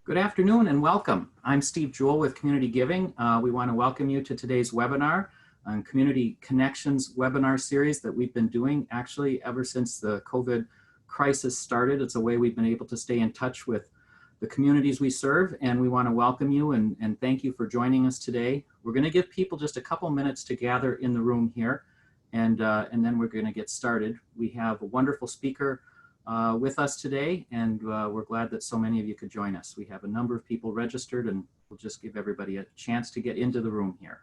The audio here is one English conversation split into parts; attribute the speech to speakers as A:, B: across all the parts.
A: Good afternoon and welcome. I'm Steve Jewell with CommunityGiving. We want to welcome you to today's webinar on Community Connections webinar series that we've been doing actually ever since the COVID crisis started. It's a way we've been able to stay in touch with the communities we serve, and we want to welcome you and thank you for joining us today. We're going to give people just a couple minutes to gather in the room here, and then we're going to get started. We have a wonderful speaker with us today, and we're glad that so many of you could join us. We have a number of people registered, and we'll just give everybody a chance to get into the room here.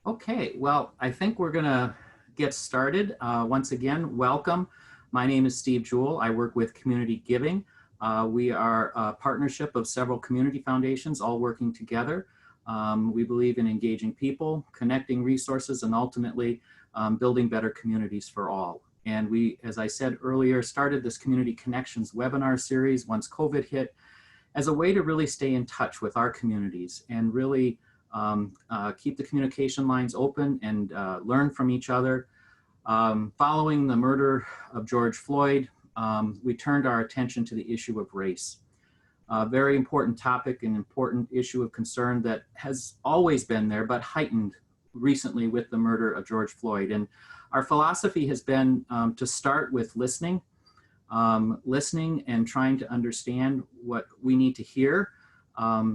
A: Okay, well, I think we're gonna get started. Once again, welcome. My name is Steve Jewell. I work with CommunityGiving. We are a partnership of several community foundations all working together. We believe in engaging people, connecting resources, and ultimately building better communities for all. And we, as I said earlier, started this Community Connections webinar series once COVID hit as a way to really stay in touch with our communities and really keep the communication lines open and learn from each other. Following the murder of George Floyd, we turned our attention to the issue of race. A very important topic, an important issue of concern that has always been there, but heightened recently with the murder of George Floyd. And our philosophy has been to start with listening and trying to understand what we need to hear.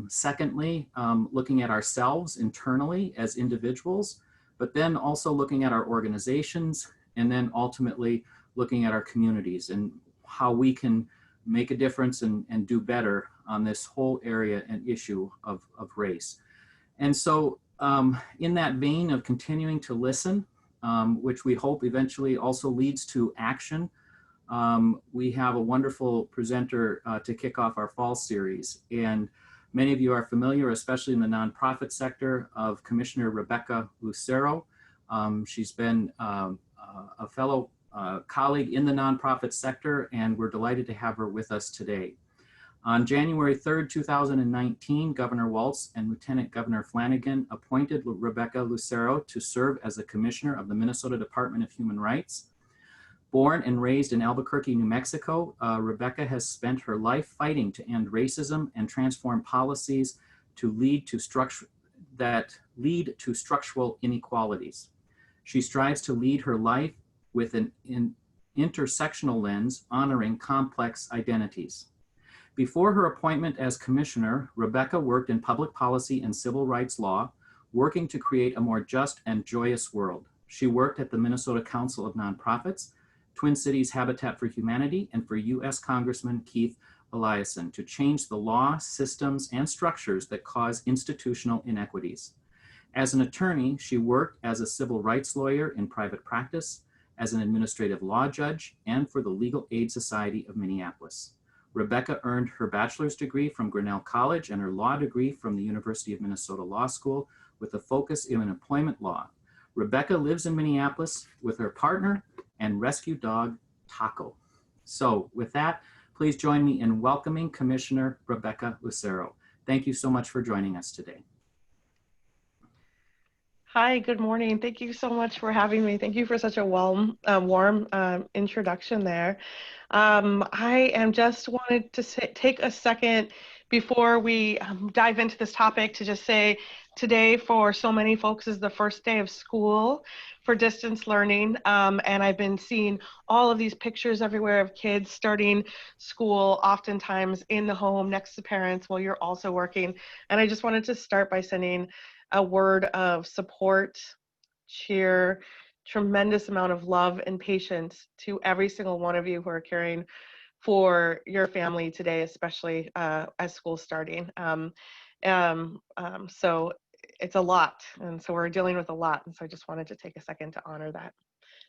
A: Secondly, looking at ourselves internally as individuals, but then also looking at our organizations, and then ultimately looking at our communities and how we can make a difference and do better on this whole area and issue of race. And so in that vein of continuing to listen, which we hope eventually also leads to action, we have a wonderful presenter to kick off our fall series. And many of you are familiar, especially in the nonprofit sector, of Commissioner Rebecca Lucero. She's been a fellow colleague in the nonprofit sector, and we're delighted to have her with us today. On January 3rd, 2019, Governor Walz and Lieutenant Governor Flanagan appointed Rebecca Lucero to serve as the Commissioner of the Minnesota Department of Human Rights. Born and raised in Albuquerque, New Mexico, Rebecca has spent her life fighting to end racism and transform policies to lead to structural inequalities. She strives to lead her life with an intersectional lens, honoring complex identities. Before her appointment as commissioner, Rebecca worked in public policy and civil rights law, working to create a more just and joyous world. She worked at the Minnesota Council of Nonprofits, Twin Cities Habitat for Humanity, and for U.S. Congressman Keith Eliason to change the law, systems, and structures that cause institutional inequities. As an attorney, she worked as a civil rights lawyer in private practice, as an administrative law judge, and for the Legal Aid Society of Minneapolis. Rebecca earned her bachelor's degree from Grinnell College and her law degree from the University of Minnesota Law School with a focus in employment law. Rebecca lives in Minneapolis with her partner and rescue dog, Taco. So with that, please join me in welcoming Commissioner Rebecca Lucero. Thank you so much for joining us today.
B: Hi, good morning. Thank you so much for having me. Thank you for such a warm introduction there. I am just wanted to take a second before we dive into this topic to just say today for so many folks is the first day of school for distance learning. And I've been seeing all of these pictures everywhere of kids starting school, oftentimes in the home next to parents while you're also working. And I just wanted to start by sending a word of support, cheer, tremendous amount of love and patience to every single one of you who are caring for your family today, especially as school's starting. So it's a lot, and so we're dealing with a lot, and so I just wanted to take a second to honor that.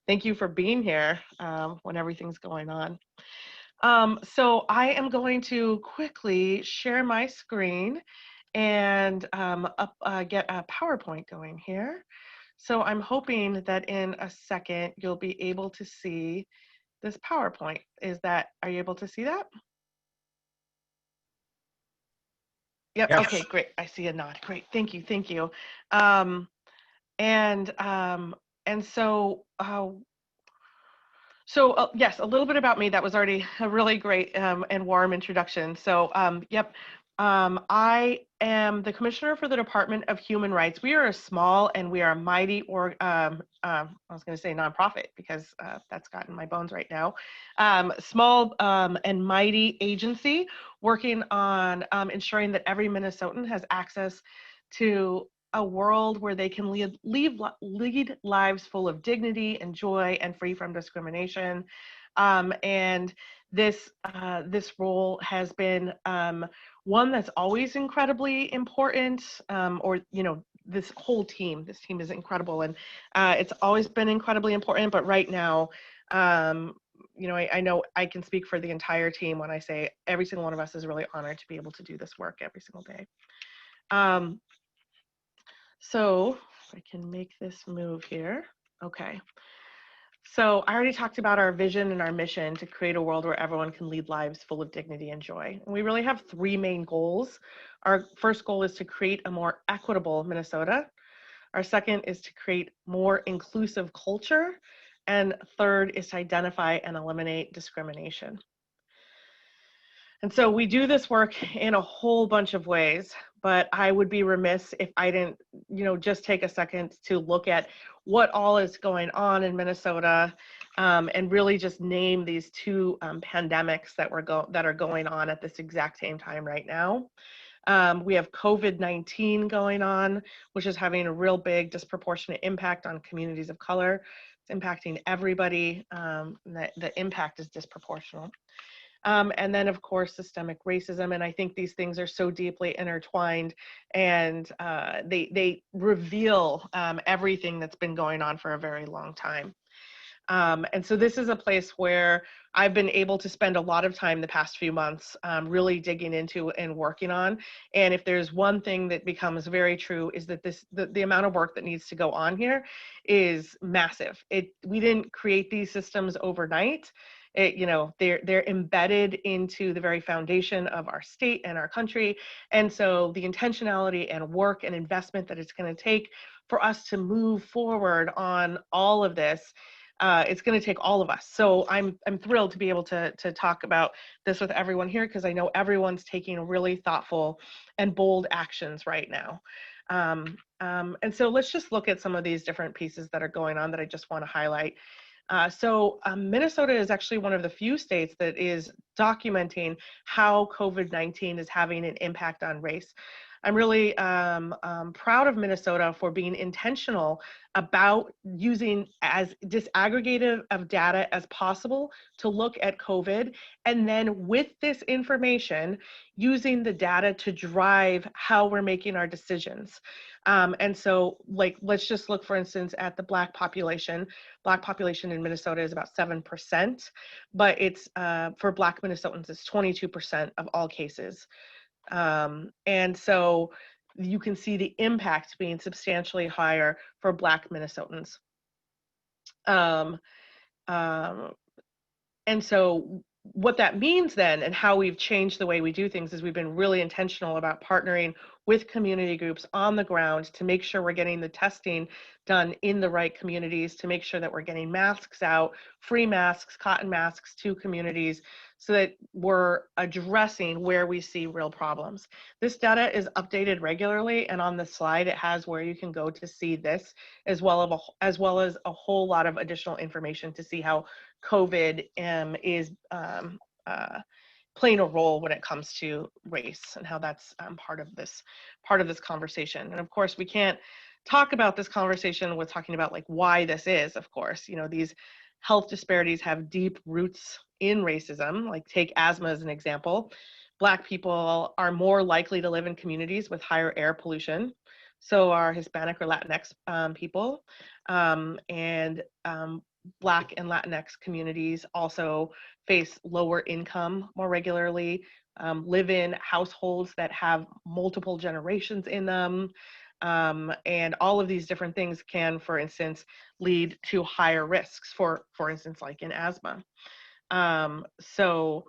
B: Thank you for being here when everything's going on. So I am going to quickly share my screen and get a PowerPoint going here. So I'm hoping that in a second you'll be able to see this PowerPoint. Are you able to see that? Yep.
C: Yes.
B: Okay, great. I see a nod. Great. Thank you. Thank you. Um, and um, and so yes, a little bit about me. That was already a really great and warm introduction. So yep, I am the commissioner for the Department of Human Rights. We are a small and we are a mighty, or I was going to say nonprofit because that's gotten my bones right now. Small and mighty agency working on ensuring that every Minnesotan has access to a world where they can lead lives full of dignity and joy and free from discrimination. And this role has been one that's always incredibly important, or this team is incredible, and it's always been incredibly important. But right now, I know I can speak for the entire team when I say every single one of us is really honored to be able to do this work every single day. So if I can make this move here. Okay. So I already talked about our vision and our mission to create a world where everyone can lead lives full of dignity and joy. And we really have three main goals. Our first goal is to create a more equitable Minnesota. Our second is to create more inclusive culture. And third is to identify and eliminate discrimination. And so we do this work in a whole bunch of ways, but I would be remiss if I didn't, just take a second to look at what all is going on in Minnesota, and really just name these two pandemics that are going on at this exact same time right now. We have COVID-19 going on, which is having a real big disproportionate impact on communities of color. It's impacting everybody. The impact is disproportional. And then, of course, systemic racism. And I think these things are so deeply intertwined, and they reveal everything that's been going on for a very long time. And so this is a place where I've been able to spend a lot of time the past few months really digging into and working on. And if there's one thing that becomes very true is that the amount of work that needs to go on here is massive. We didn't create these systems overnight. They're embedded into the very foundation of our state and our country. And so the intentionality and work and investment that it's going to take for us to move forward on all of this, it's going to take all of us. So I'm thrilled to be able to talk about this with everyone here, because I know everyone's taking really thoughtful and bold actions right now. And so let's just look at some of these different pieces that are going on that I just want to highlight. Minnesota is actually one of the few states that is documenting how COVID-19 is having an impact on race. I'm really proud of Minnesota for being intentional about using as disaggregative of data as possible to look at COVID, and then with this information, using the data to drive how we're making our decisions. And so, let's just look, for instance, at the Black population. Black population in Minnesota is about 7%, but it's for Black Minnesotans, it's 22% of all cases. And so you can see the impact being substantially higher for Black Minnesotans. And so what that means then, and how we've changed the way we do things, is we've been really intentional about partnering with community groups on the ground to make sure we're getting the testing done in the right communities, to make sure that we're getting masks out, free masks, cotton masks to communities, so that we're addressing where we see real problems. This data is updated regularly, and on the slide it has where you can go to see this, as well as a whole lot of additional information to see how COVID is playing a role when it comes to race, and how that's part of this conversation. And of course, we can't talk about this conversation with talking about why this is. Of course, these health disparities have deep roots in racism. Take asthma as an example. Black people are more likely to live in communities with higher air pollution. So are Hispanic or Latinx people, and Black and Latinx communities also face lower income more regularly, live in households that have multiple generations in them, and all of these different things can, for instance, lead to higher risks, for instance, like in asthma. So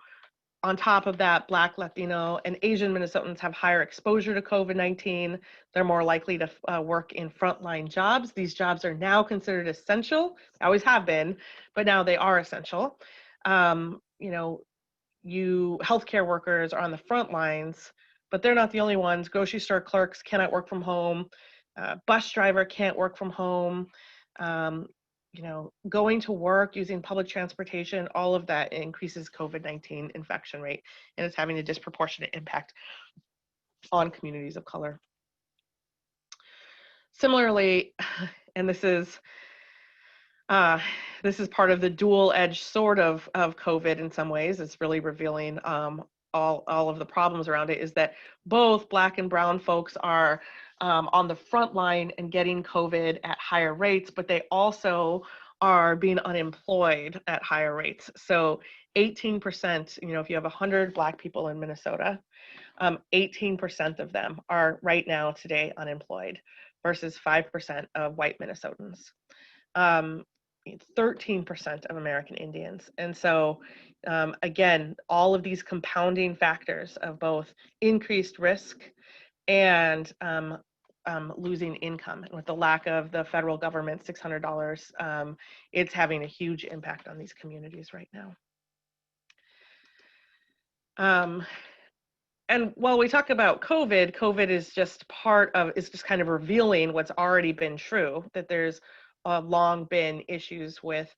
B: On top of that, Black, Latino, and Asian Minnesotans have higher exposure to COVID-19. They're more likely to work in frontline jobs. These jobs are now considered essential. They always have been, but now they are essential. You know, healthcare workers are on the front lines, but they're not the only ones. Grocery store clerks cannot work from home. Bus driver can't work from home. You know, going to work, using public transportation, all of that increases COVID-19 infection rate, and it's having a disproportionate impact on communities of color. Similarly, and this is part of the dual-edged sword of COVID in some ways. It's really revealing all of the problems around it, is that both Black and brown folks are on the front line and getting COVID at higher rates, but they also are being unemployed at higher rates. So 18%, you know, if you have 100 Black people in Minnesota, 18% of them are right now today unemployed versus 5% of white Minnesotans. 13% of American Indians. And so, again, all of these compounding factors of both increased risk and losing income. And with the lack of the federal government $600, it's having a huge impact on these communities right now. And while we talk about COVID is just just kind of revealing what's already been true, that there's long been issues with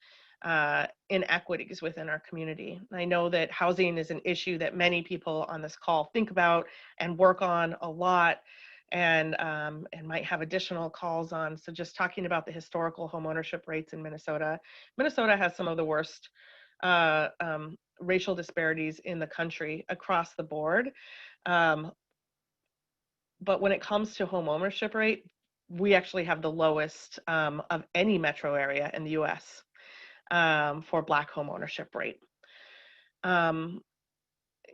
B: inequities within our community. I know that housing is an issue that many people on this call think about and work on a lot, and might have additional calls on. So just talking about the historical homeownership rates in Minnesota. Minnesota has some of the worst racial disparities in the country across the board. But when it comes to home ownership rate, we actually have the lowest of any metro area in the US for Black home ownership rate.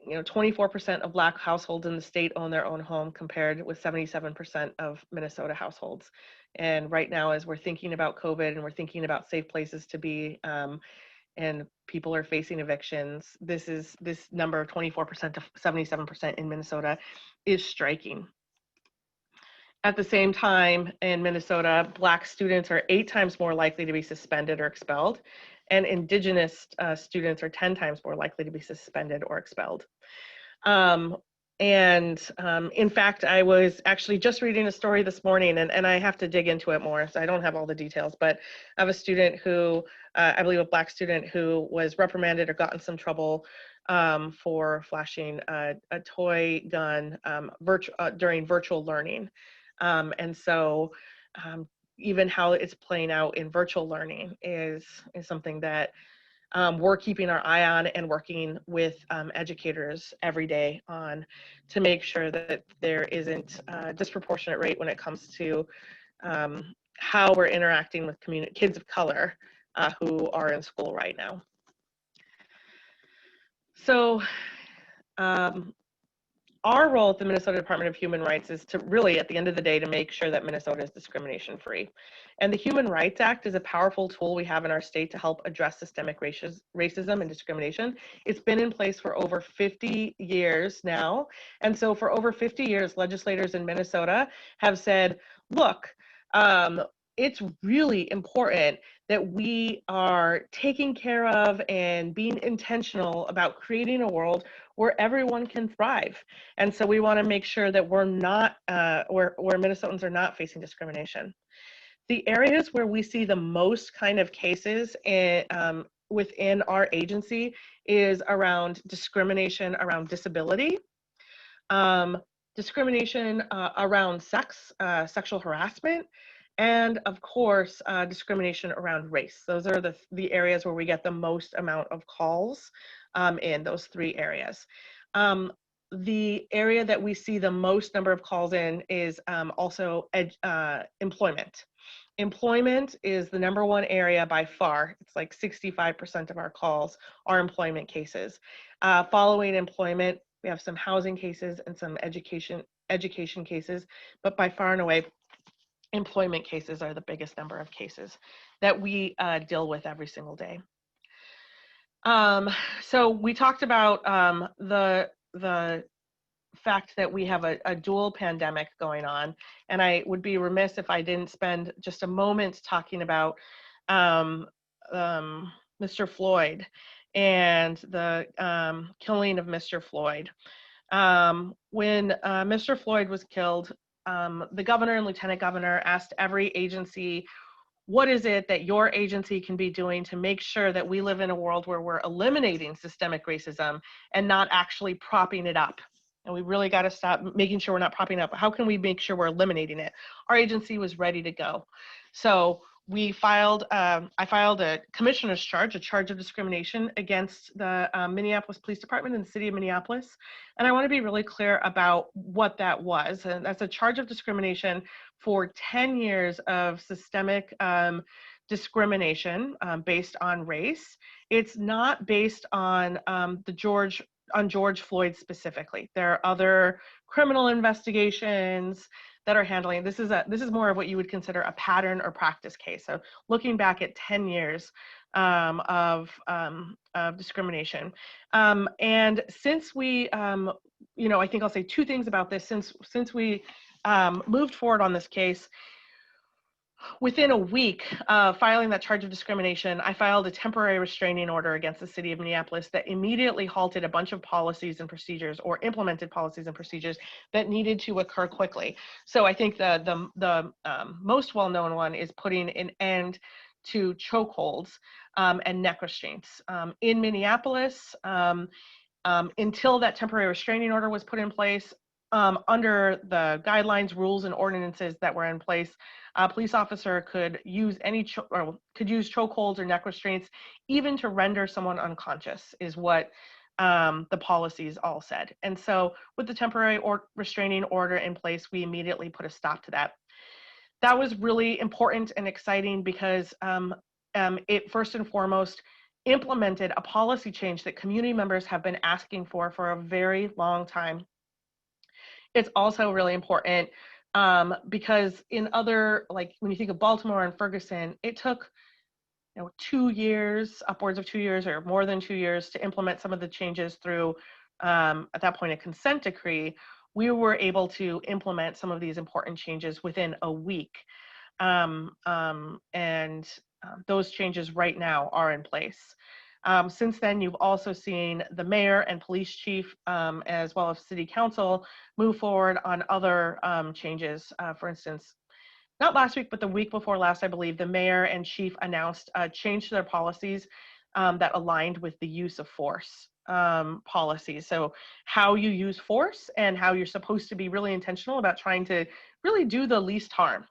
B: You know, 24% of Black households in the state own their own home, compared with 77% of Minnesota households. And right now, as we're thinking about COVID and we're thinking about safe places to be, and people are facing evictions, this number of 24% to 77% in Minnesota is striking. At the same time, in Minnesota, Black students are 8 times more likely to be suspended or expelled, and Indigenous students are 10 times more likely to be suspended or expelled. In fact, I was actually just reading a story this morning, and I have to dig into it more, so I don't have all the details, but I have a student who, I believe a Black student, who was reprimanded or got in some trouble for flashing a toy gun during virtual learning. And so even how it's playing out in virtual learning is something that we're keeping our eye on and working with educators every day on, to make sure that there isn't a disproportionate rate when it comes to how we're interacting with kids of color who are in school right now. So our role at the Minnesota Department of Human Rights is to really, at the end of the day, to make sure that Minnesota is discrimination free. And the Human Rights Act is a powerful tool we have in our state to help address systemic racism and discrimination. It's been in place for over 50 years now. And so for over 50 years, legislators in Minnesota have said, look, it's really important that we are taking care of and being intentional about creating a world where everyone can thrive. And so we want to make sure that we're not, where Minnesotans are not facing discrimination. The areas where we see the most kind of cases within our agency is around discrimination around disability, discrimination around sex, sexual harassment, and of course, discrimination around race. Those are the areas where we get the most amount of calls in those 3 areas. The area that we see the most number of calls in is also employment. Employment is the #1 area by far. It's like 65% of our calls are employment cases. Following employment, we have some housing cases and some education cases, but by far and away, employment cases are the biggest number of cases that we deal with every single day. Um, so we talked about the fact that we have a dual pandemic going on, and I would be remiss if I didn't spend just a moment talking about um, Mr. Floyd and the killing of Mr. Floyd. When Mr. Floyd was killed, the governor and lieutenant governor asked every agency, what is it that your agency can be doing to make sure that we live in a world where we're eliminating systemic racism and not actually propping it up? And we really got to stop making sure we're not propping it up. How can we make sure we're eliminating it? Our agency was ready to go. So I filed a commissioner's charge, a charge of discrimination against the Minneapolis Police Department and the city of Minneapolis. And I want to be really clear about what that was. And that's a charge of discrimination for 10 years of systemic discrimination based on race. It's not based on George Floyd specifically. There are other criminal investigations that are handling. This is more of what you would consider a pattern or practice case. So looking back at 10 years of discrimination. And since we, I think I'll say two things about this. Since we moved forward on this case, within a week of filing that charge of discrimination, I filed a temporary restraining order against the city of Minneapolis that immediately halted a bunch of policies and procedures, or implemented policies and procedures that needed to occur quickly. So I think the most well-known one is putting an end to chokeholds and neck restraints. In Minneapolis, until that temporary restraining order was put in place, under the guidelines, rules, and ordinances that were in place, a police officer could use chokeholds or neck restraints, even to render someone unconscious, is what the policies all said. And so with the temporary restraining order in place, we immediately put a stop to that. That was really important and exciting because it first and foremost implemented a policy change that community members have been asking for a very long time. It's also really important because in other, like when you think of Baltimore and Ferguson, it took 2 years, upwards of 2 years or more than 2 years to implement some of the changes through, at that point, a consent decree. We were able to implement some of these important changes within a week. And those changes right now are in place. Since then, you've also seen the mayor and police chief, as well as city council, move forward on other changes. For instance, not last week, but the week before last, I believe, the mayor and chief announced a change to their policies that aligned with the use of force policies. So how you use force and how you're supposed to be really intentional about trying to really do the least harm,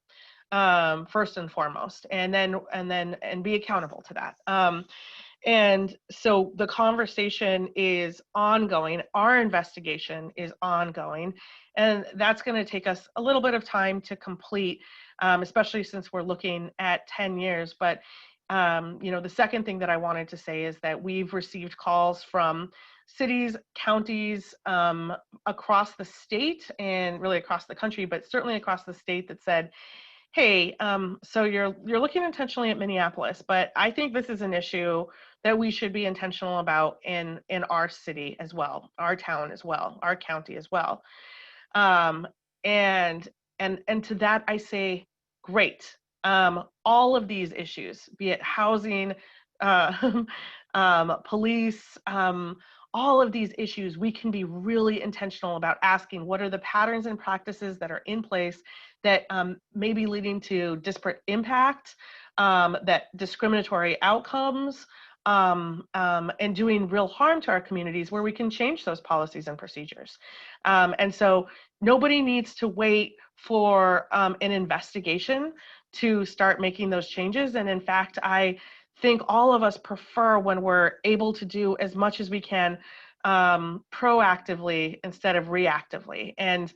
B: first and foremost, and be accountable to that. And so the conversation is ongoing. Our investigation is ongoing, and that's going to take us a little bit of time to complete, especially since we're looking at 10 years. But, the second thing that I wanted to say is that we've received calls from cities, counties across the state and really across the country, but certainly across the state, that said, hey, so you're looking intentionally at Minneapolis, but I think this is an issue that we should be intentional about in our city as well, our town as well, our county as well. And to that I say, great. All of these issues, be it housing, police, all of these issues, we can be really intentional about asking what are the patterns and practices that are in place that may be leading to disparate impact, that discriminatory outcomes, and doing real harm to our communities, where we can change those policies and procedures. And so nobody needs to wait for an investigation to start making those changes. And in fact, I think all of us prefer when we're able to do as much as we can proactively instead of reactively. And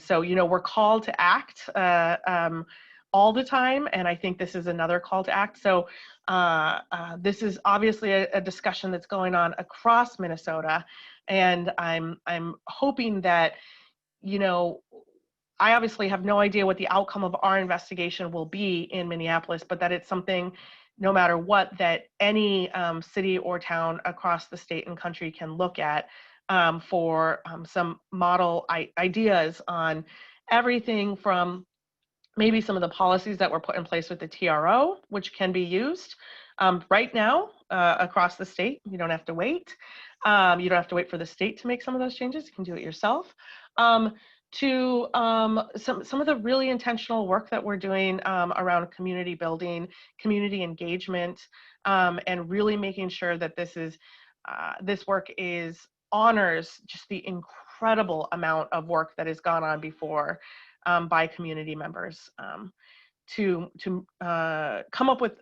B: so we're called to act all the time, and I think this is another call to act. So this is obviously a discussion that's going on across Minnesota, and I'm hoping that, I obviously have no idea what the outcome of our investigation will be in Minneapolis, but that it's something no matter what, that any city or town across the state and country can look at for some model ideas on everything from maybe some of the policies that were put in place with the TRO, which can be used right now across the state. You don't have to wait. You don't have to wait for the state to make some of those changes. You can do it yourself. To some of the really intentional work that we're doing around community building, community engagement, and really making sure that this work honors just the incredible amount of work that has gone on before by community members to come up with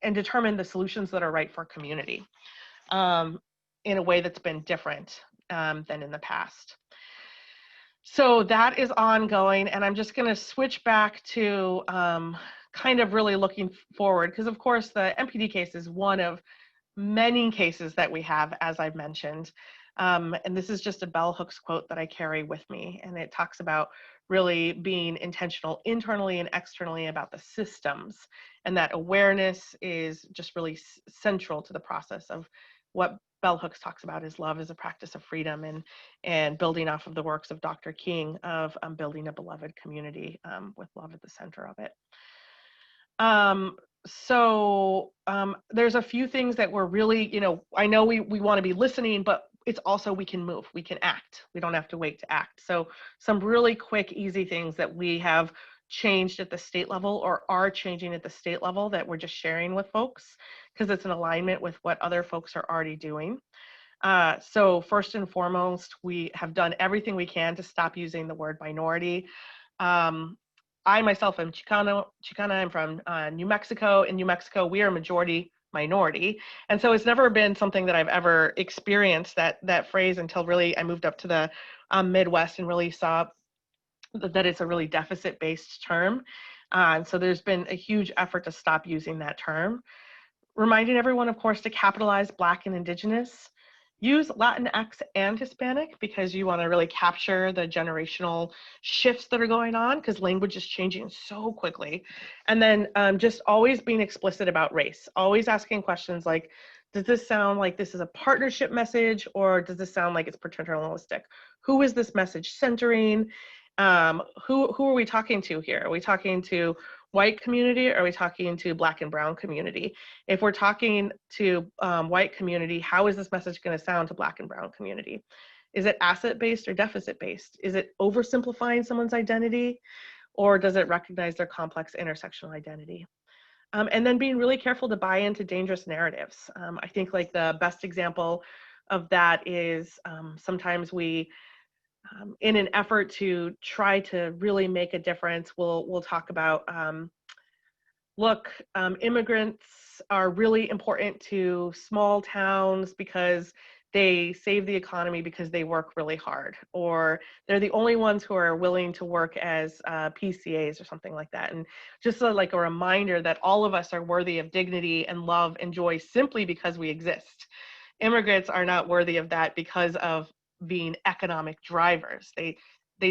B: and determine the solutions that are right for community in a way that's been different than in the past. So that is ongoing, and I'm just going to switch back to kind of really looking forward, because of course the MPD case is one of many cases that we have, as I've mentioned. And this is just a bell hooks quote that I carry with me, and it talks about really being intentional internally and externally about the systems, and that awareness is just really central to the process of what bell hooks talks about is love as a practice of freedom, and building off of the works of Dr. King of building a beloved community with love at the center of it. There's a few things that we're really, I know we want to be listening, but it's also we can move, we can act. We don't have to wait to act. So some really quick, easy things that we have changed at the state level or are changing at the state level that we're just sharing with folks because it's in alignment with what other folks are already doing. So first and foremost, we have done everything we can to stop using the word minority. I myself am Chicana. I'm from New Mexico. In New Mexico, we are majority minority. And so it's never been something that I've ever experienced, that phrase, until really I moved up to the Midwest and really saw that it's a really deficit-based term. And so there's been a huge effort to stop using that term. Reminding everyone, of course, to capitalize Black and Indigenous. Use Latinx and Hispanic because you want to really capture the generational shifts that are going on, because language is changing so quickly. And then just always being explicit about race, always asking questions like, does this sound like this is a partnership message, or does this sound like it's paternalistic? Who is this message centering? Who are we talking to here? Are we talking to white community, or are we talking to Black and brown community? If we're talking to white community, how is this message going to sound to Black and brown community? Is it asset-based or deficit-based? Is it oversimplifying someone's identity, or does it recognize their complex intersectional identity? And then being really careful to buy into dangerous narratives. I think like the best example of that is sometimes we, in an effort to try to really make a difference, we'll talk about, look, immigrants are really important to small towns because they save the economy because they work really hard, or they're the only ones who are willing to work as PCAs or something like that. And just like a reminder that all of us are worthy of dignity and love and joy simply because we exist. Immigrants are not worthy of that because of being economic drivers. They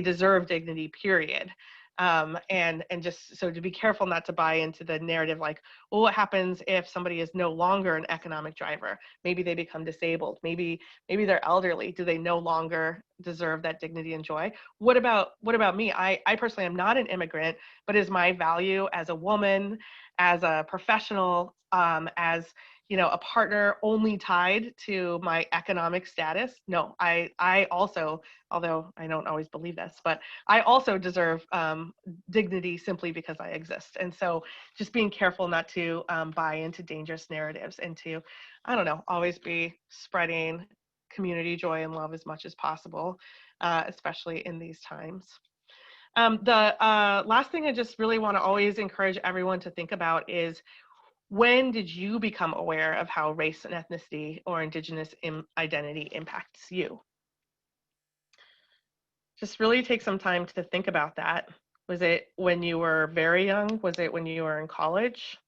B: deserve dignity, period. And just so to be careful not to buy into the narrative like, well, what happens if somebody is no longer an economic driver? Maybe they become disabled. Maybe they're elderly. Do they no longer deserve that dignity and joy? What about me? I personally am not an immigrant, but is my value as a woman, as a professional, as a partner only tied to my economic status? No, I also, although I don't always believe this, but I also deserve dignity simply because I exist. And so just being careful not to buy into dangerous narratives and to, I don't know, always be spreading community joy and love as much as possible, especially in these times. The last thing I just really want to always encourage everyone to think about is, when did you become aware of how race and ethnicity or Indigenous identity impacts you? Just really take some time to think about that. Was it when you were very young? Was it when you were in college?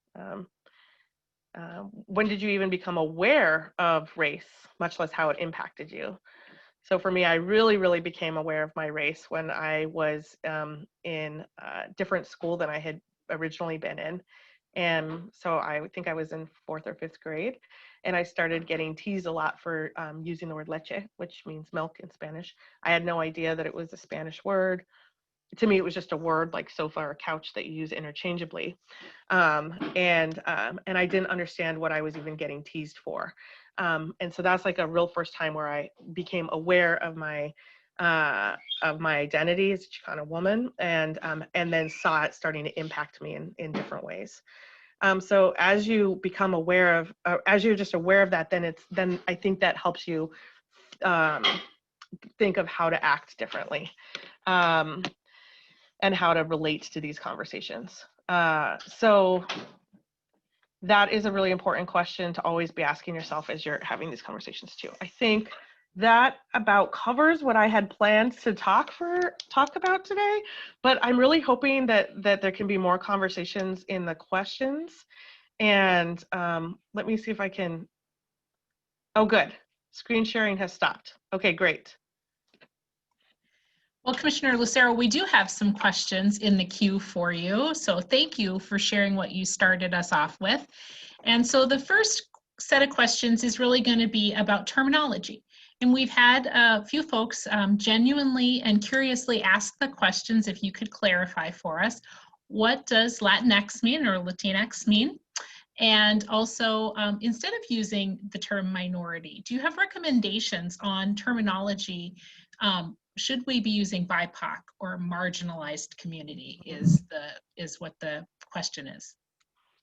B: When did you even become aware of race, much less how it impacted you? So for me, I really became aware of my race when I was in a different school than I had originally been in. And so I think I was in 4th or 5th grade, and I started getting teased a lot for using the word leche, which means milk in Spanish. I had no idea that it was a Spanish word. To me, it was just a word like sofa or couch that you use interchangeably. And I didn't understand what I was even getting teased for. And so that's like a real first time where I became aware of my identity as a Chicana woman, and then saw it starting to impact me in different ways. So as you become aware of, as you're just aware of that, then I think that helps you think of how to act differently. And how to relate to these conversations. So that is a really important question to always be asking yourself as you're having these conversations too. I think that about covers what I had planned to talk about today, but I'm really hoping that there can be more conversations in the questions. And let me see if I can, oh good, screen sharing has stopped. Okay, great.
C: Well, Commissioner Lucero, we do have some questions in the queue for you. So thank you for sharing what you started us off with. And so the first set of questions is really going to be about terminology. And we've had a few folks genuinely and curiously ask the questions, if you could clarify for us, what does Latinx mean or Latinx mean? And also, instead of using the term minority, do you have recommendations on terminology? Should we be using BIPOC or marginalized community is what the question is.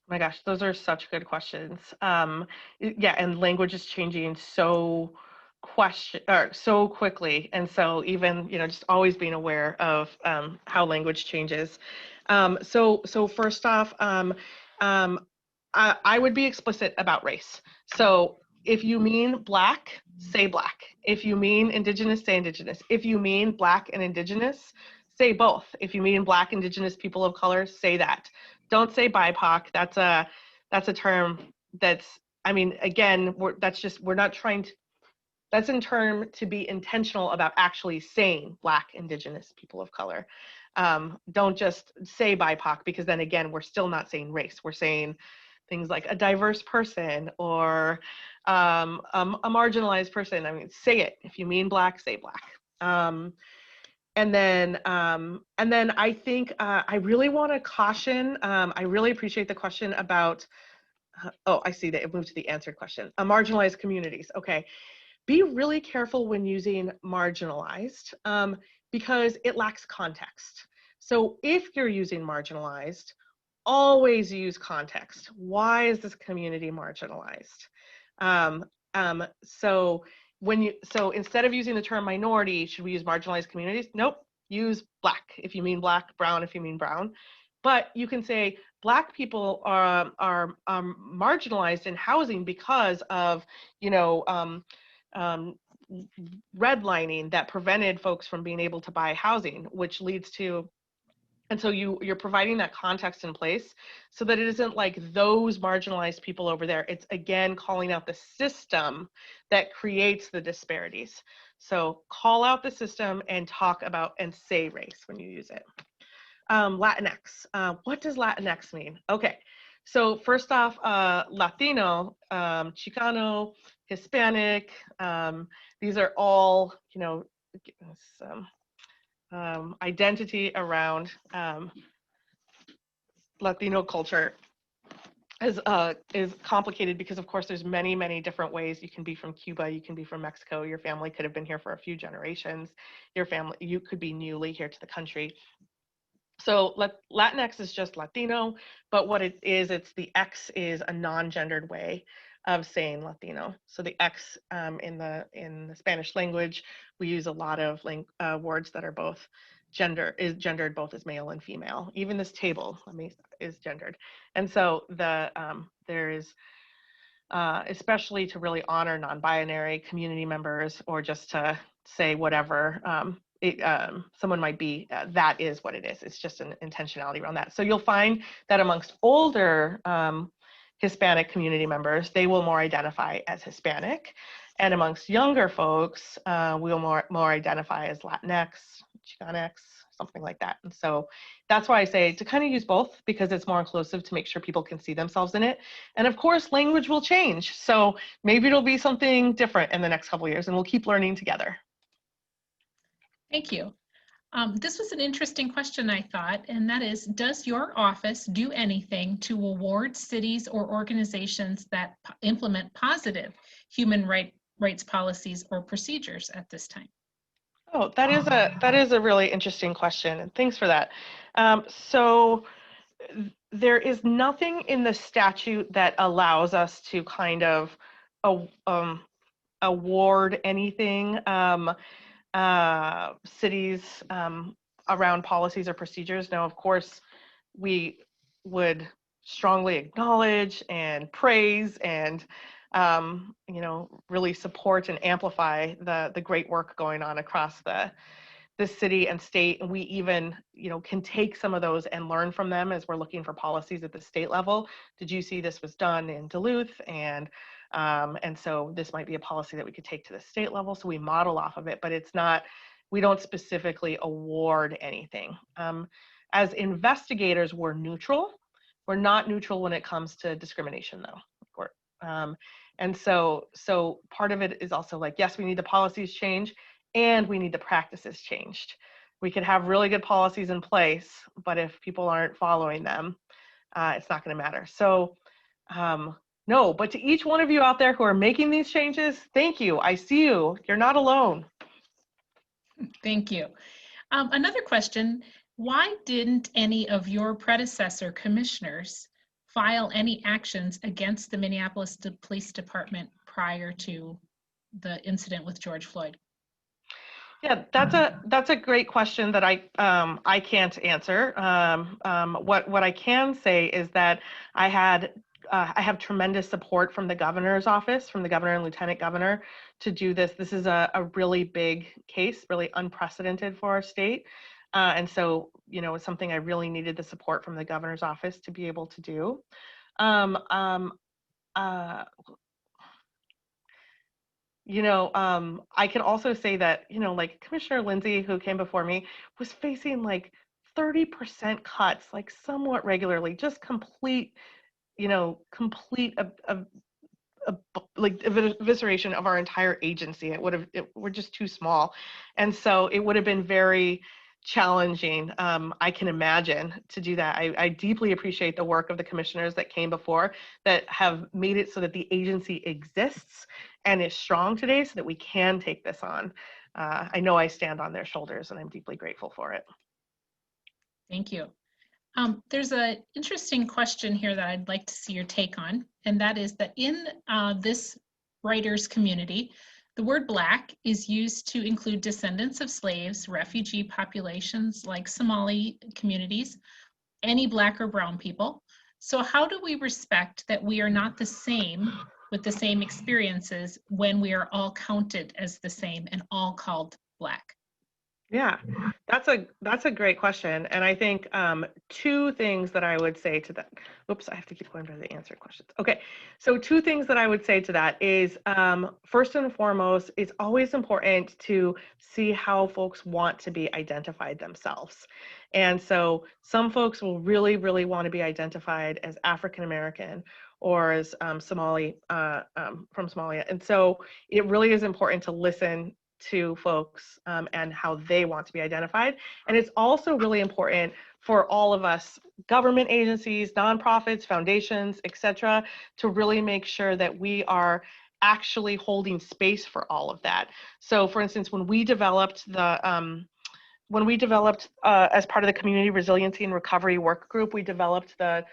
B: Oh my gosh, those are such good questions. Yeah, and language is changing so quickly, and so even just always being aware of how language changes. So first off, I would be explicit about race. So if you mean Black, say Black. If you mean Indigenous, say Indigenous. If you mean Black and Indigenous, say both. If you mean Black, Indigenous, people of color, say that. Don't say BIPOC. That's a term that's, I mean, again, we're not trying to, that's in term to be intentional about actually saying Black, Indigenous, people of color. Don't just say BIPOC, because then again, we're still not saying race. We're saying things like a diverse person or a marginalized person. I mean, say it. If you mean Black, say Black. And then I think I really want to caution. I really appreciate the question about. Oh, I see that it moved to the answered question. Marginalized communities. Okay, be really careful when using marginalized because it lacks context. So if you're using marginalized, always use context. Why is this community marginalized? So instead of using the term minority, should we use marginalized communities? Nope, use Black if you mean Black, brown if you mean brown. But you can say Black people are marginalized in housing because of, redlining that prevented folks from being able to buy housing, which leads to. And so you're providing that context in place so that it isn't like those marginalized people over there. It's again calling out the system that creates the disparities. So call out the system and talk about and say race when you use it. Latinx. What does Latinx mean? Okay, so first off, Latino, Chicano, Hispanic. These are all, identity around Latino culture is complicated because, of course, there's many different ways. You can be from Cuba, you can be from Mexico, your family could have been here for a few generations, you could be newly here to the country. So Latinx is just Latino, but what it is, it's the X is a non-gendered way of saying Latino. So the X in the Spanish language, we use a lot of words that are both gendered both as male and female. Even this table is gendered. And so there is, especially to really honor non-binary community members, or just to say whatever someone might be, that is what it is. It's just an intentionality around that. So you'll find that amongst older Hispanic community members, they will more identify as Hispanic. And amongst younger folks, we'll more identify as Latinx, Chicanx, something like that. And so that's why I say to kind of use both, because it's more inclusive to make sure people can see themselves in it. And of course, language will change. So maybe it'll be something different in the next couple of years, and we'll keep learning together.
C: Thank you. This was an interesting question, I thought, and that is, does your office do anything to award cities or organizations that implement positive human rights policies or procedures at this time?
B: Oh, that is a really interesting question, and thanks for that. So there is nothing in the statute that allows us to kind of award anything. Cities around policies or procedures. Now, of course, we would strongly acknowledge and praise and you know, really support and amplify the great work going on across the city and state. And we even, you know, can take some of those and learn from them as we're looking for policies at the state level. Did you see this was done in Duluth? And so this might be a policy that we could take to the state level. So we model off of it, but it's not, we don't specifically award anything. As investigators, we're neutral. We're not neutral when it comes to discrimination though. And so part of it is also like, yes, we need the policies changed and we need the practices changed. We could have really good policies in place, but if people aren't following them, it's not going to matter. So no, but to each one of you out there who are making these changes, thank you. I see you. You're not alone.
C: Thank you. Another question, why didn't any of your predecessor commissioners file any actions against the Minneapolis Police Department prior to the incident with George Floyd?
B: Yeah, that's a great question that I can't answer. What I can say is that I have tremendous support from the governor's office, from the governor and lieutenant governor, to do this. This is a really big case, really unprecedented for our state. And so, you know, it's something I really needed the support from the governor's office to be able to do. You know, I can also say that, you know, like Commissioner Lindsay, who came before me, was facing like 30% cuts, like somewhat regularly, just complete, you know, like evisceration of our entire agency. We're just too small. And so it would have been very challenging, I can imagine, to do that. I deeply appreciate the work of the commissioners that came before that have made it so that the agency exists and is strong today so that we can take this on. I know I stand on their shoulders and I'm deeply grateful for it.
C: Thank you. There's an interesting question here that I'd like to see your take on, and that is that in this writers community, the word Black is used to include descendants of slaves, refugee populations like Somali communities, any Black or brown people. So how do we respect that we are not the same with the same experiences when we are all counted as the same and all called Black?
B: Yeah, that's a great question. And I think two things that I would say to that. Oops, I have to keep going by the answer questions. Okay, so two things that I would say to that is first and foremost, it's always important to see how folks want to be identified themselves. And so some folks will really, really want to be identified as African American or as Somali from Somalia. And so it really is important to listen to folks and how they want to be identified. And it's also really important for all of us, government agencies, nonprofits, foundations, etc., to really make sure that we are actually holding space for all of that. So for instance, when we developed as part of the Community Resiliency and Recovery Work Group, we developed the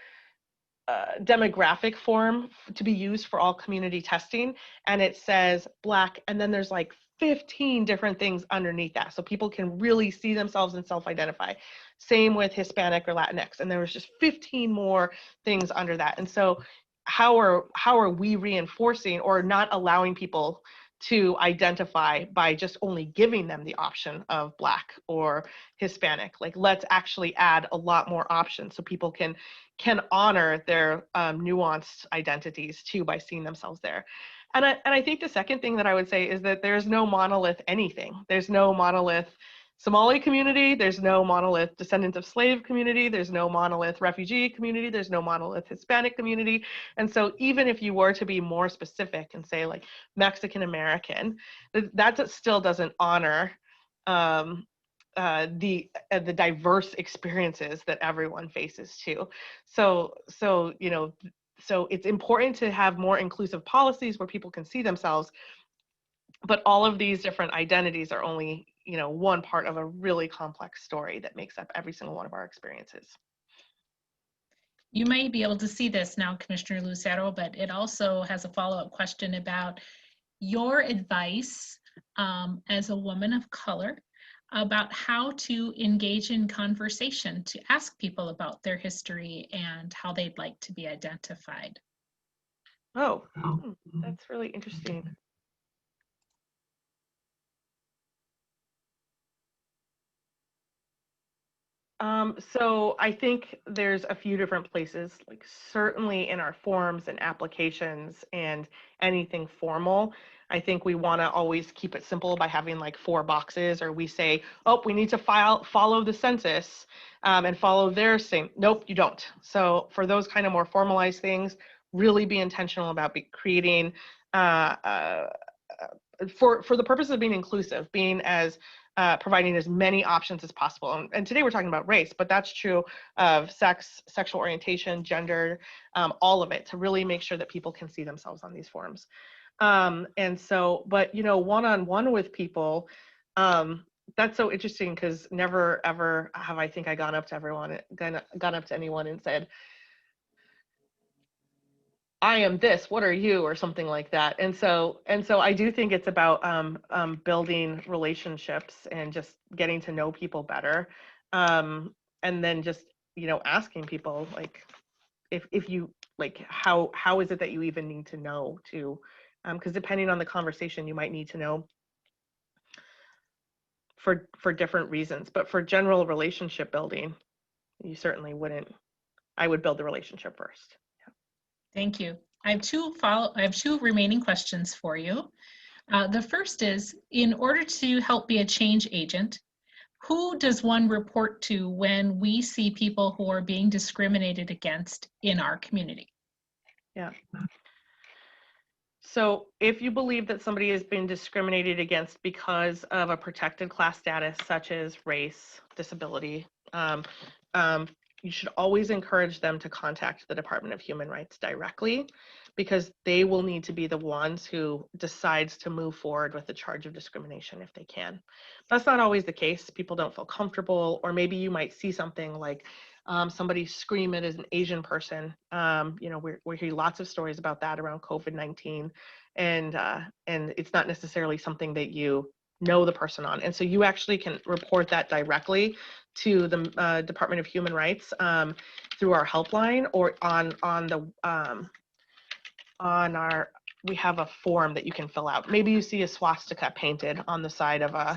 B: demographic form to be used for all community testing, and it says Black, and then there's like 15 different things underneath that, so people can really see themselves and self-identify. Same with Hispanic or Latinx, and there was just 15 more things under that. And so how are we reinforcing or not allowing people to identify by just only giving them the option of Black or Hispanic? Like, let's actually add a lot more options so people can honor their nuanced identities too by seeing themselves there. And I think the second thing that I would say is that there's no monolith anything. There's no monolith Somali community, there's no monolith descendant of slave community, there's no monolith refugee community, there's no monolith Hispanic community. And so even if you were to be more specific and say like Mexican American, that still doesn't honor the diverse experiences that everyone faces too. So you know, so it's important to have more inclusive policies where people can see themselves, but all of these different identities are only, you know, one part of a really complex story that makes up every single one of our experiences.
C: You may be able to see this now, Commissioner Lucero, but it also has a follow-up question about your advice as a woman of color about how to engage in conversation, to ask people about their history and how they'd like to be identified.
B: Oh, that's really interesting. So I think there's a few different places, like certainly in our forms and applications and anything formal. I think we want to always keep it simple by having like 4 boxes, or we say, oh, we need to follow the census and follow their same. Nope, you don't. So for those kind of more formalized things, really be intentional about creating for the purpose of being inclusive, being as providing as many options as possible. And today we're talking about race, but that's true of sex, sexual orientation, gender, all of it, to really make sure that people can see themselves on these forums. And so, but you know, one-on-one with people, that's so interesting, because never ever have I think I gone up to anyone and said, I am this, what are you, or something like that. And so I do think it's about building relationships and just getting to know people better. And then just, you know, asking people like, if you like, how is it that you even need to know to, because depending on the conversation, you might need to know for different reasons. But for general relationship building, you certainly wouldn't, I would build the relationship first.
C: Thank you. I have two remaining questions for you. The first is, in order to help be a change agent, who does one report to when we see people who are being discriminated against in our community?
B: Yeah. So if you believe that somebody has been discriminated against because of a protected class status, such as race, disability, you should always encourage them to contact the Department of Human Rights directly, because they will need to be the ones who decides to move forward with the charge of discrimination if they can. That's not always the case. People don't feel comfortable, or maybe you might see something like somebody scream it as an Asian person. You know, we hear lots of stories about that around COVID-19, and it's not necessarily something that you know the person on. And so you actually can report that directly to the Department of Human Rights through our helpline, or on our, we have a form that you can fill out. Maybe you see a swastika painted on the side of a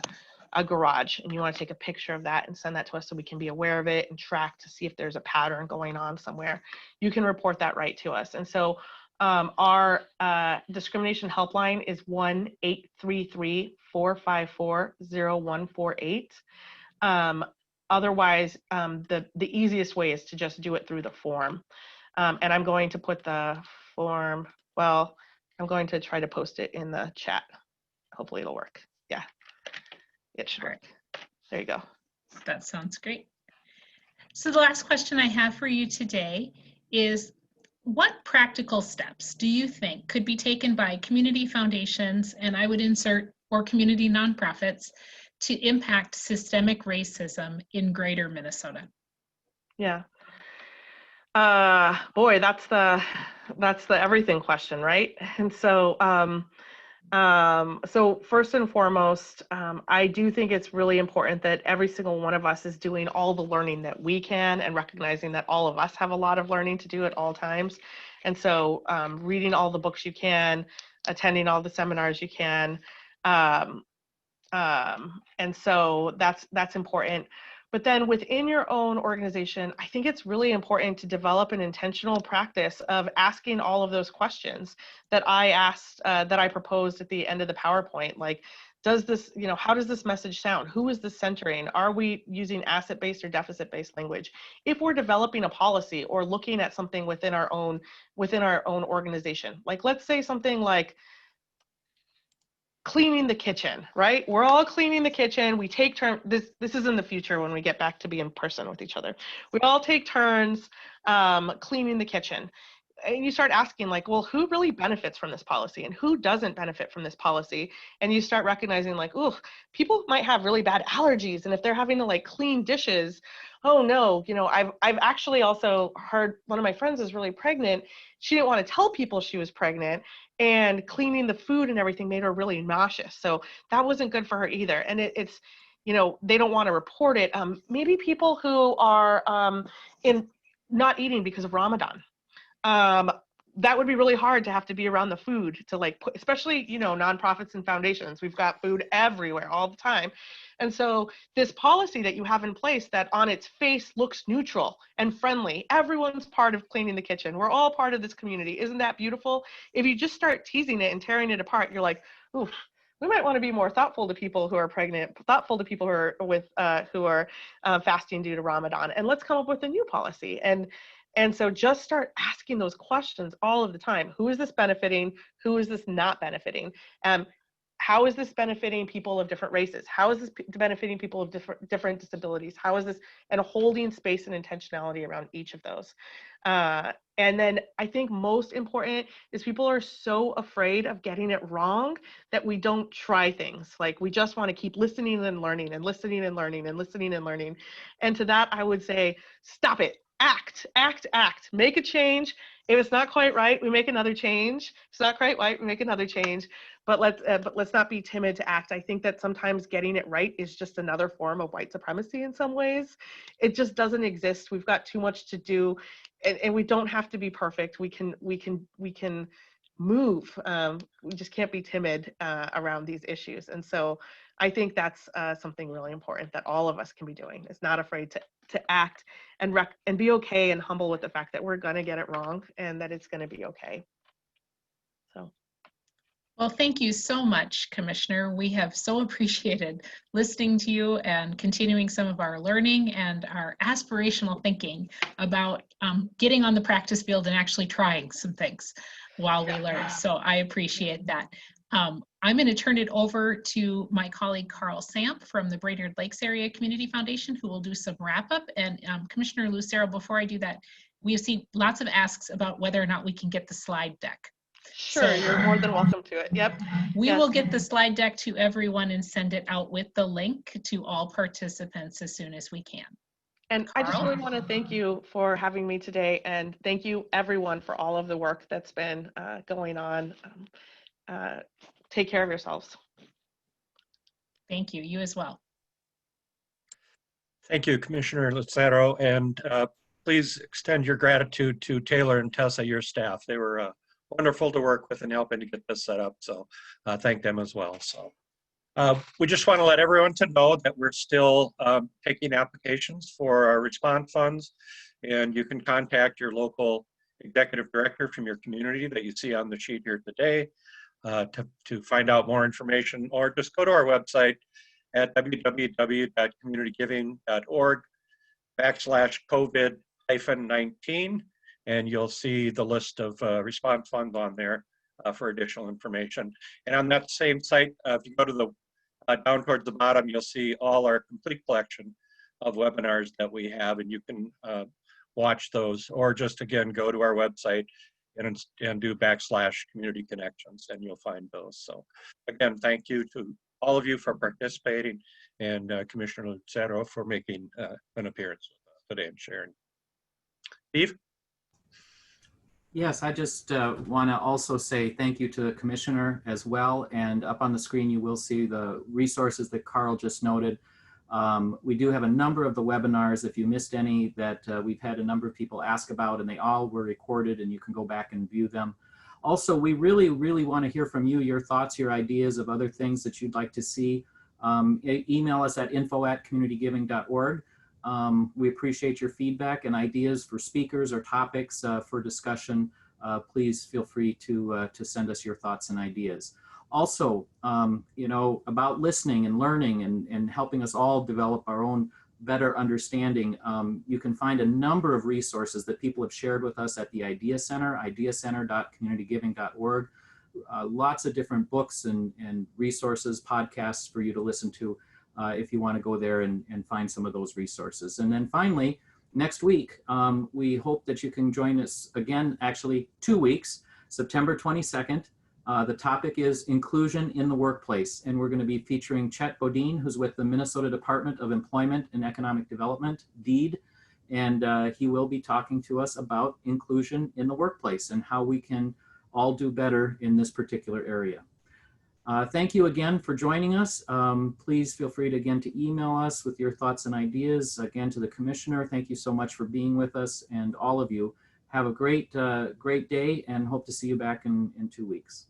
B: garage, and you want to take a picture of that and send that to us so we can be aware of it and track to see if there's a pattern going on somewhere. You can report that right to us. And so our discrimination helpline is 1-833-454-0148. Otherwise, the easiest way is to just do it through the form. And I'm going to put the form, well, I'm going to try to post it in the chat. Hopefully it'll work. Yeah, it should work. There you go.
C: That sounds great. So the last question I have for you today is, what practical steps do you think could be taken by community foundations, and I would insert, or community nonprofits, to impact systemic racism in greater Minnesota?
B: Yeah. Boy, that's the everything question, right? And so so first and foremost, I do think it's really important that every single one of us is doing all the learning that we can, and recognizing that all of us have a lot of learning to do at all times. And so reading all the books you can, attending all the seminars you can. And so that's important. But then within your own organization, I think it's really important to develop an intentional practice of asking all of those questions that I asked, that I proposed at the end of the PowerPoint. Like, Does this, how does this message sound? Who is this centering? Are we using asset-based or deficit-based language? If we're developing a policy or looking at something within our own organization, like let's say something like cleaning the kitchen, right? We're all cleaning the kitchen. We take turns. This is in the future when we get back to be in person with each other. We all take turns cleaning the kitchen. And you start asking like, well, who really benefits from this policy and who doesn't benefit from this policy? And you start recognizing like, oh, people might have really bad allergies. And if they're having to like clean dishes, oh no, I've actually also heard one of my friends is really pregnant. She didn't want to tell people she was pregnant, and cleaning the food and everything made her really nauseous. So that wasn't good for her either. And it's, they don't want to report it. Maybe people who are in not eating because of Ramadan. That would be really hard to have to be around the food to like put, especially, nonprofits and foundations. We've got food everywhere all the time. And so this policy that you have in place that on its face looks neutral and friendly, everyone's part of cleaning the kitchen. We're all part of this community. Isn't that beautiful? If you just start teasing it and tearing it apart, you're like, ooh, we might want to be more thoughtful to people who are pregnant, thoughtful to people who are fasting due to Ramadan, and let's come up with a new policy. And so just start asking those questions all of the time. Who is this benefiting? Who is this not benefiting? How is this benefiting people of different races? How is this benefiting people of different disabilities? How is this, and holding space and intentionality around each of those. And then I think most important is people are so afraid of getting it wrong that we don't try things. Like we just want to keep listening and learning and listening and learning and listening and learning. And to that, I would say, stop it. Act, make a change. If it's not quite right, we make another change. If it's not quite right, we make another change. But let's not be timid to act. I think that sometimes getting it right is just another form of white supremacy in some ways. It just doesn't exist. We've got too much to do, and we don't have to be perfect. We can move. We just can't be timid around these issues. And so I think that's something really important that all of us can be doing, is not afraid to act and be okay and humble with the fact that we're going to get it wrong and that it's going to be okay. So.
C: Well, thank you so much, Commissioner. We have so appreciated listening to you and continuing some of our learning and our aspirational thinking about getting on the practice field and actually trying some things while we learn. So I appreciate that. I'm going to turn it over to my colleague Carl Samp from the Brainerd Lakes Area Community Foundation, who will do some wrap up. And Commissioner Lucero, before I do that, we have seen lots of asks about whether or not we can get the slide deck.
B: Sure,
C: So,
B: you're more than welcome to it. Yep.
C: We will get the slide deck to everyone and send it out with the link to all participants as soon as we can.
B: And Carl? I just really want to thank you for having me today, and thank you everyone for all of the work that's been going on. Take care of yourselves.
C: Thank you. You as well.
D: Thank you, Commissioner Lucero, and please extend your gratitude to Taylor and Tessa, your staff. They were wonderful to work with and helping to get this set up, so thank them as well. So we just want to let everyone to know that we're still taking applications for our response funds, and you can contact your local executive director from your community that you see on the sheet here today to find out more information, or just go to our website at www.communitygiving.org/COVID-19, and you'll see the list of response funds on there for additional information. And on that same site, if you go to the down towards the bottom, you'll see all our complete collection of webinars that we have, and you can watch those, or just again go to our website and do /CommunityConnections, and you'll find those. So again, thank you to all of you for participating, and Commissioner Lucero for making an appearance with us today and sharing. Steve?
A: Yes, I just want to also say thank you to the Commissioner as well. And up on the screen, you will see the resources that Carl just noted. We do have a number of the webinars, if you missed any, that we've had a number of people ask about, and they all were recorded, and you can go back and view them. Also, we really, really want to hear from you, your thoughts, your ideas of other things that you'd like to see. Email us at info@communitygiving.org. We appreciate your feedback and ideas for speakers or topics for discussion. Please feel free to send us your thoughts and ideas. Also, you know, about listening and learning and helping us all develop our own better understanding. You can find a number of resources that people have shared with us at the Idea Center, ideacenter.communitygiving.org. Lots of different books and resources, podcasts for you to listen to if you want to go there and find some of those resources. And then finally, next week, we hope that you can join us again, actually 2 weeks, September 22nd. The topic is inclusion in the workplace, and we're going to be featuring Chet Bodine, who's with the Minnesota Department of Employment and Economic Development, DEED, and he will be talking to us about inclusion in the workplace and how we can all do better in this particular area. Thank you again for joining us. Please feel free to again to email us with your thoughts and ideas. Again, to the Commissioner, thank you so much for being with us, and all of you. Have a great day, and hope to see you back in 2 weeks.